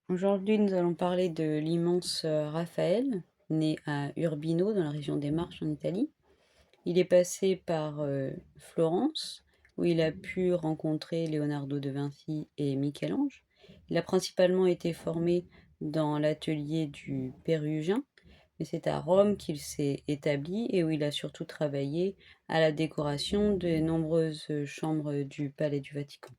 Aujourd'hui, nous allons parler de l'immense Raphaël, né à Urbino, dans la région des Marches en Italie. Il est passé par Florence, où il a pu rencontrer Leonardo de Vinci et Michel-Ange. Il a principalement été formé dans l'atelier du Pérugin, mais c'est à Rome qu'il s'est établi et où il a surtout travaillé à la décoration des nombreuses chambres du Palais du Vatican.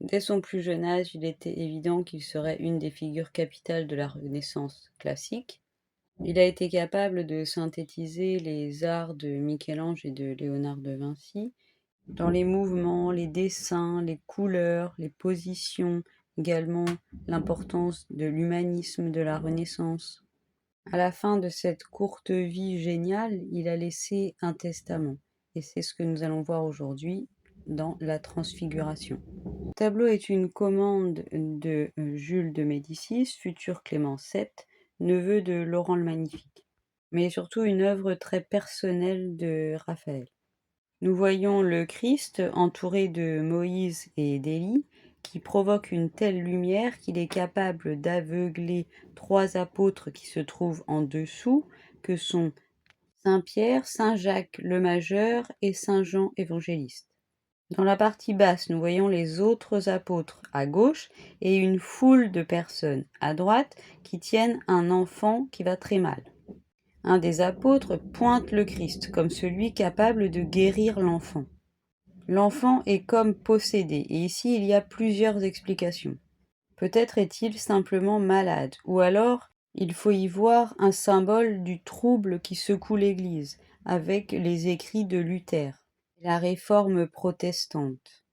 Dès son plus jeune âge, il était évident qu'il serait une des figures capitales de la Renaissance classique. Il a été capable de synthétiser les arts de Michel-Ange et de Léonard de Vinci dans les mouvements, les dessins, les couleurs, les positions, également l'importance de l'humanisme de la Renaissance. À la fin de cette courte vie géniale, il a laissé un testament, et c'est ce que nous allons voir aujourd'hui dans la Transfiguration. Le tableau est une commande de Jules de Médicis, futur Clément VII, neveu de Laurent le Magnifique, mais surtout une œuvre très personnelle de Raphaël. Nous voyons le Christ entouré de Moïse et d'Élie, qui provoque une telle lumière qu'il est capable d'aveugler trois apôtres qui se trouvent en dessous, que sont Saint Pierre, Saint Jacques le Majeur et Saint Jean évangéliste. Dans la partie basse, nous voyons les autres apôtres à gauche et une foule de personnes à droite qui tiennent un enfant qui va très mal. Un des apôtres pointe le Christ comme celui capable de guérir l'enfant. L'enfant est comme possédé, et ici il y a plusieurs explications. Peut-être est-il simplement malade, ou alors il faut y voir un symbole du trouble qui secoue l'Église, avec les écrits de Luther, la réforme protestante.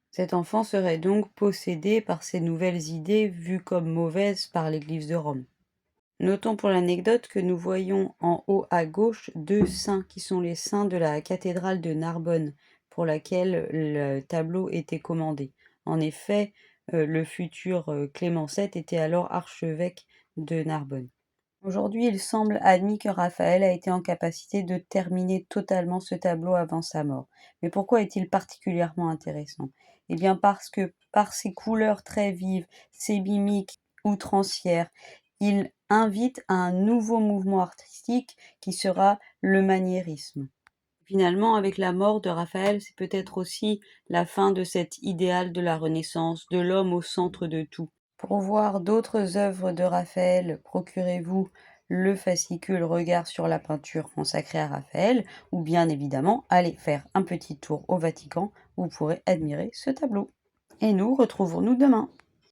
Cet enfant serait donc possédé par ces nouvelles idées vues comme mauvaises par l'Église de Rome. Notons pour l'anecdote que nous voyons en haut à gauche deux saints qui sont les saints de la cathédrale de Narbonne pour laquelle le tableau était commandé. En effet, le futur Clément VII était alors archevêque de Narbonne. Aujourd'hui, il semble admis que Raphaël a été en capacité de terminer totalement ce tableau avant sa mort. Mais pourquoi est-il particulièrement intéressant? Eh bien parce que par ses couleurs très vives, ses mimiques outrancières, il invite à un nouveau mouvement artistique qui sera le maniérisme. Finalement, avec la mort de Raphaël, c'est peut-être aussi la fin de cet idéal de la Renaissance, de l'homme au centre de tout. Pour voir d'autres œuvres de Raphaël, procurez-vous le fascicule Regard sur la peinture consacré à Raphaël, ou bien évidemment, allez faire un petit tour au Vatican, où vous pourrez admirer ce tableau. Et nous retrouvons-nous demain.